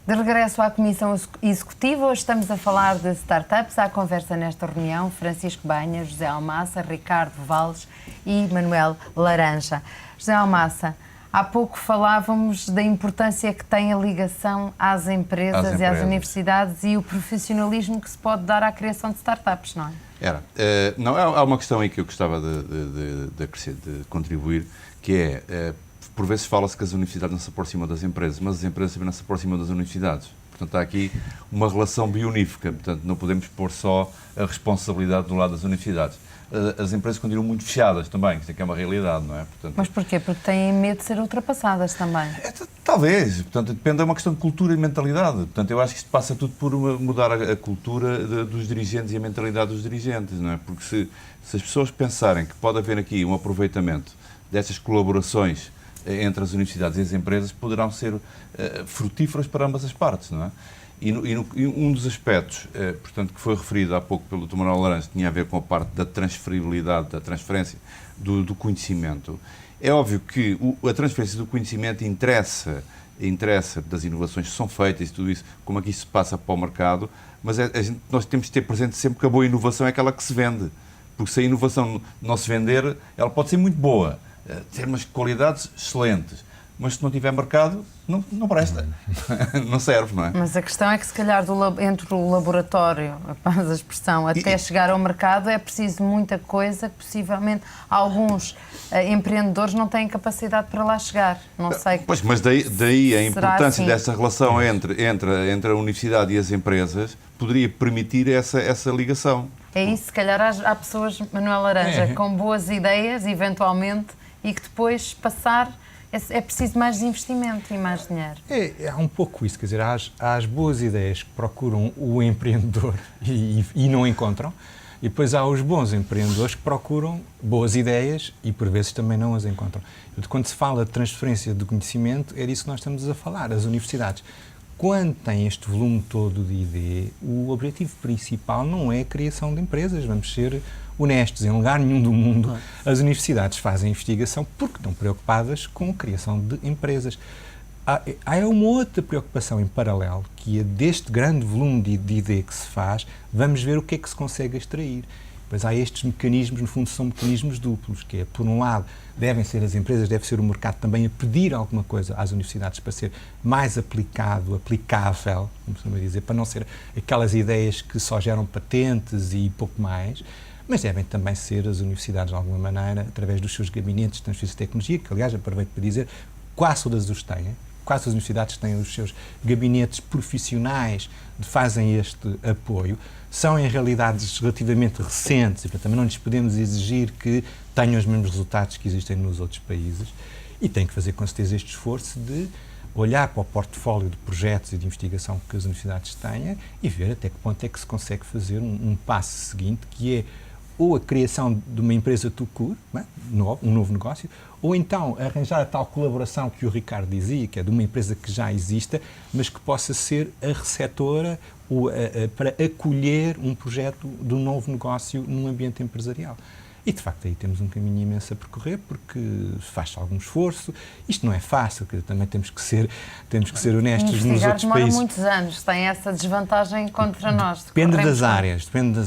De regresso à Comissão Executiva, hoje estamos a falar de startups. À conversa nesta reunião, Francisco Banha, José Almassa, Ricardo Valles e Manuel Laranja. José Almassa, há pouco falávamos da importância que tem a ligação às empresas e às universidades e o profissionalismo que se pode dar à criação de startups, não é? Não, há uma questão aí que eu gostava de contribuir, que é, por vezes fala-se que as universidades não se aproximam das empresas, mas as empresas também não se aproximam das universidades. Portanto, há aqui uma relação bionífica, portanto, não podemos pôr só a responsabilidade do lado das universidades. As empresas continuam muito fechadas também, isso é que é uma realidade, não é? Portanto, mas porquê? Porque têm medo de ser ultrapassadas também. Talvez, portanto, depende, é uma questão de cultura e mentalidade. Portanto, eu acho que isto passa tudo por mudar a cultura dos dirigentes e a mentalidade dos dirigentes, não é? Porque se as pessoas pensarem que pode haver aqui um aproveitamento destas colaborações entre as universidades e as empresas, poderão ser frutíferas para ambas as partes, não é? E um dos aspectos, portanto, que foi referido há pouco pelo Dr. Manuel Laranja, tinha a ver com a parte da transferibilidade, da transferência do conhecimento. É óbvio que a transferência do conhecimento interessa das inovações que são feitas e tudo isso, como é que isso se passa para o mercado, mas nós temos de ter presente sempre que a boa inovação é aquela que se vende. Porque se a inovação não se vender, ela pode ser muito boa, ter umas qualidades excelentes, mas se não tiver mercado, não presta, não serve, não é? Mas a questão é que, se calhar, entre o laboratório, a expressão, até chegar ao mercado, é preciso muita coisa que, possivelmente, alguns empreendedores não têm capacidade para lá chegar. Não sei. Pois, mas daí a importância dessa relação entre a universidade e as empresas poderia permitir essa ligação. É isso, se calhar há pessoas, Manuel Laranja, com boas ideias, eventualmente, e que depois é preciso mais investimento e mais dinheiro. Há um pouco isso, quer dizer, há as boas ideias que procuram o empreendedor e não encontram, e depois há os bons empreendedores que procuram boas ideias e por vezes também não as encontram. Quando se fala de transferência de conhecimento, é disso que nós estamos a falar. As universidades, quando têm este volume todo de ID, o objetivo principal não é a criação de empresas, vamos ser honestos, em lugar nenhum do mundo as universidades fazem investigação porque estão preocupadas com a criação de empresas. Há uma outra preocupação em paralelo, que é deste grande volume de ID que se faz, vamos ver o que é que se consegue extrair. Pois há estes mecanismos, no fundo são mecanismos duplos, que é, por um lado, devem ser as empresas, deve ser o mercado também a pedir alguma coisa às universidades para ser mais aplicável, como se dizer, para não ser aquelas ideias que só geram patentes e pouco mais, mas devem também ser as universidades, de alguma maneira, através dos seus gabinetes de transferência de tecnologia, que, aliás, aproveito para dizer, quase todas os têm, quase as universidades têm os seus gabinetes profissionais que fazem este apoio, são em realidades relativamente recentes e, portanto, também não lhes podemos exigir que tenham os mesmos resultados que existem nos outros países e têm que fazer, com certeza, este esforço de olhar para o portfólio de projetos e de investigação que as universidades têm e ver até que ponto é que se consegue fazer um passo seguinte, que é ou a criação de uma empresa tout court, um novo negócio, ou então arranjar a tal colaboração que o Ricardo dizia, que é de uma empresa que já exista, mas que possa ser a receptora para acolher um projeto de um novo negócio num ambiente empresarial. E, de facto, aí temos um caminho imenso a percorrer, porque faz-se algum esforço. Isto não é fácil, porque também temos que ser honestos nos outros demora países. Muitos anos, tem essa desvantagem contra nós. Depende das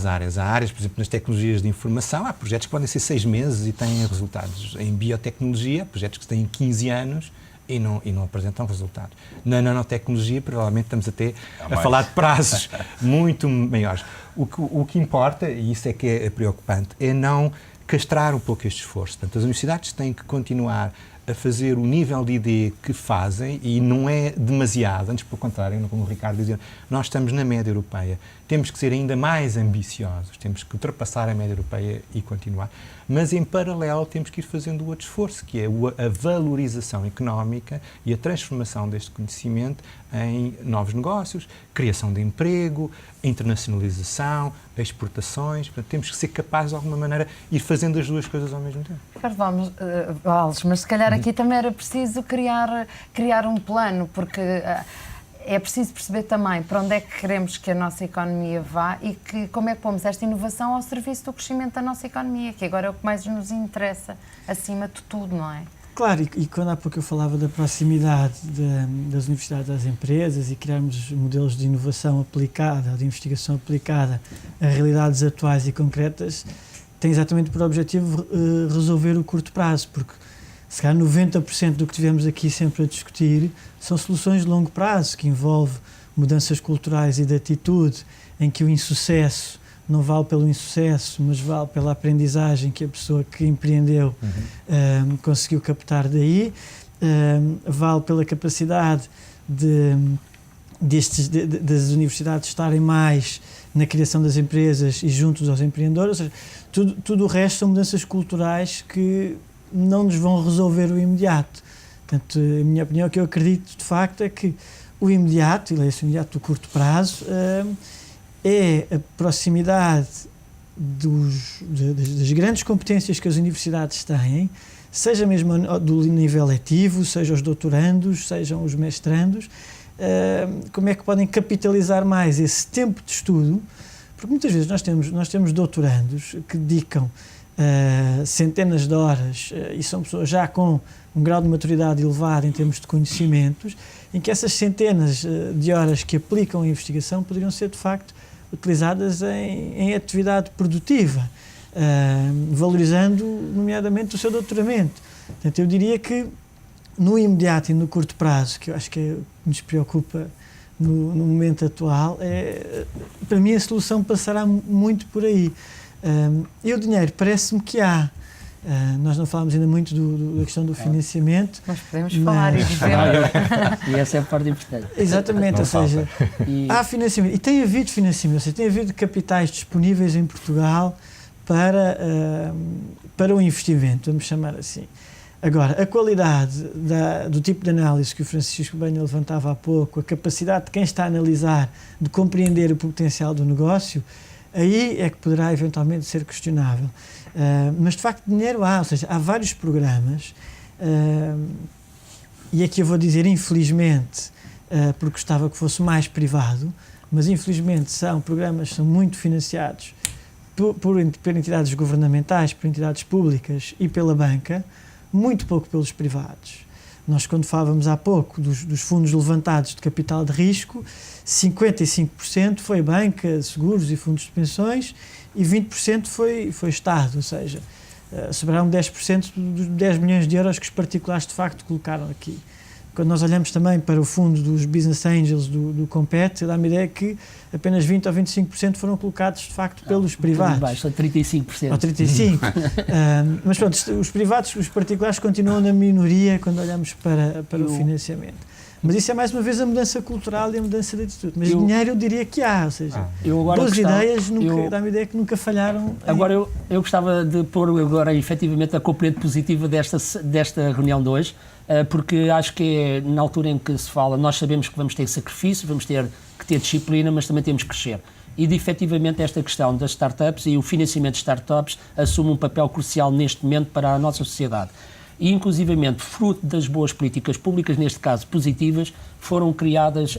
áreas. Há áreas, por exemplo, nas tecnologias de informação, há projetos que podem ser 6 meses e têm resultados. Em biotecnologia, projetos que têm 15 anos e não apresentam resultados. Na nanotecnologia, provavelmente estamos até a falar de prazos muito maiores. O que importa, e isso é que é preocupante, é não castrar um pouco este esforço. Portanto, as universidades têm que continuar a fazer o nível de ID que fazem e não é demasiado, antes pelo contrário, como o Ricardo dizia, nós estamos na média europeia, temos que ser ainda mais ambiciosos, temos que ultrapassar a média europeia e continuar, mas em paralelo temos que ir fazendo o outro esforço, que é a valorização económica e a transformação deste conhecimento em novos negócios, criação de emprego, internacionalização, exportações. Portanto, temos que ser capazes, de alguma maneira, de ir fazendo as duas coisas ao mesmo tempo. Ricardo Valles, mas se calhar aqui também era preciso criar um plano, porque é preciso perceber também para onde é que queremos que a nossa economia vá e como é que pomos esta inovação ao serviço do crescimento da nossa economia, que agora é o que mais nos interessa, acima de tudo, não é? Claro, e quando há pouco eu falava da proximidade das universidades às empresas e criarmos modelos de inovação aplicada, de investigação aplicada a realidades atuais e concretas, tem exatamente por objetivo resolver o curto prazo, porque se calhar 90% do que tivemos aqui sempre a discutir são soluções de longo prazo, que envolve mudanças culturais e de atitude, em que o insucesso não vale pelo insucesso, mas vale pela aprendizagem que a pessoa que empreendeu conseguiu captar daí, vale pela capacidade das universidades estarem mais na criação das empresas e juntos aos empreendedores, ou seja, tudo o resto são mudanças culturais que não nos vão resolver o imediato. Portanto, a minha opinião, o que eu acredito de facto é que o imediato, e leia-se o imediato do curto prazo, é a proximidade das grandes competências que as universidades têm, seja mesmo do nível letivo, seja os doutorandos, sejam os mestrandos, como é que podem capitalizar mais esse tempo de estudo, porque muitas vezes nós temos doutorandos que dedicam centenas de horas e são pessoas já com um grau de maturidade elevado em termos de conhecimentos, em que essas centenas de horas que aplicam a investigação poderiam ser de facto utilizadas em atividade produtiva, valorizando nomeadamente o seu doutoramento. Portanto, eu diria que no imediato e no curto prazo, que eu acho que nos preocupa no momento atual, para mim a solução passará muito por aí. E o dinheiro parece-me que há. Nós não falámos ainda muito da questão do financiamento. Mas podemos falar e dizer. E essa é a parte importante. Exatamente, ou seja, há financiamento. E tem havido financiamento, ou seja, tem havido capitais disponíveis em Portugal para o investimento, vamos chamar assim. Agora, a qualidade do tipo de análise que o Francisco Banha levantava há pouco, a capacidade de quem está a analisar de compreender o potencial do negócio, aí é que poderá eventualmente ser questionável. Mas de facto dinheiro há, ou seja, há vários programas, e aqui eu vou dizer infelizmente, porque gostava que fosse mais privado, mas infelizmente são programas que são muito financiados por entidades governamentais, por entidades públicas e pela banca, muito pouco pelos privados. Nós, quando falávamos há pouco dos fundos levantados de capital de risco, 55% foi banca, seguros e fundos de pensões e 20% foi Estado, ou seja, sobraram 10% dos 10 milhões de euros que os particulares de facto colocaram aqui. Quando nós olhamos também para o fundo dos Business Angels do Compete, dá-me a ideia que apenas 20% ou 25% foram colocados de facto pelos privados. Baixo, a 35%. Ou 35%. Mas pronto, os privados, os particulares continuam na minoria quando olhamos para o financiamento. Mas isso é mais uma vez a mudança cultural e a mudança de atitude. Mas dinheiro eu diria que há, ou seja, boas ideias, dá-me a ideia que nunca falharam. Agora eu gostava de pôr agora efetivamente a componente positiva desta reunião de hoje, porque acho que é na altura em que se fala, nós sabemos que vamos ter sacrifício, vamos ter que ter disciplina, mas também temos que crescer. E de efetivamente esta questão das startups e o financiamento de startups assume um papel crucial neste momento para a nossa sociedade. E, inclusivamente, fruto das boas políticas públicas, neste caso positivas, foram criadas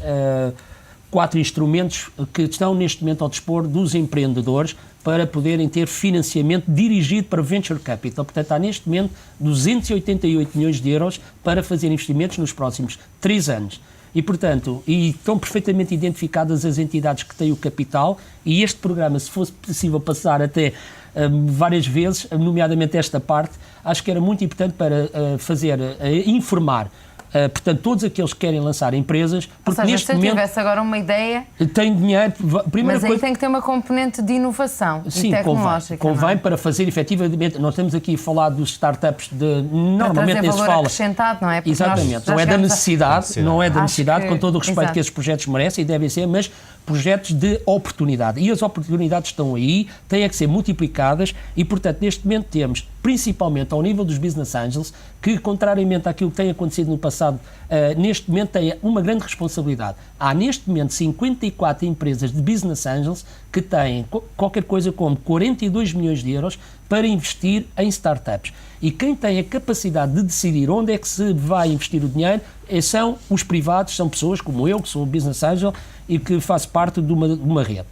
4 instrumentos que estão neste momento ao dispor dos empreendedores para poderem ter financiamento dirigido para Venture Capital. Portanto, há neste momento 288 milhões de euros para fazer investimentos nos próximos 3 anos. E, portanto, estão perfeitamente identificadas as entidades que têm o capital e este programa, se fosse possível passar até várias vezes, nomeadamente esta parte, acho que era muito importante para informar, portanto, todos aqueles que querem lançar empresas, porque ou seja, neste se eu momento tivesse agora uma ideia, tem dinheiro, mas aí tem que ter uma componente de inovação e tecnológica. Convém para fazer efetivamente, nós estamos aqui a falar dos startups normalmente nesse valor acrescentado, não é? Porque exatamente, não é da necessidade, não é da necessidade, com todo o respeito exato. que esses projetos merecem e devem ser, mas projetos de oportunidade. E as oportunidades estão aí, têm que ser multiplicadas e, portanto, neste momento temos, principalmente ao nível dos Business Angels, que, contrariamente àquilo que tem acontecido no passado, neste momento têm uma grande responsabilidade. Há, neste momento, 54 empresas de Business Angels que têm qualquer coisa como 42 milhões de euros para investir em startups. E quem tem a capacidade de decidir onde é que se vai investir o dinheiro são os privados, são pessoas como eu, que sou um Business Angel e que faço parte de uma rede.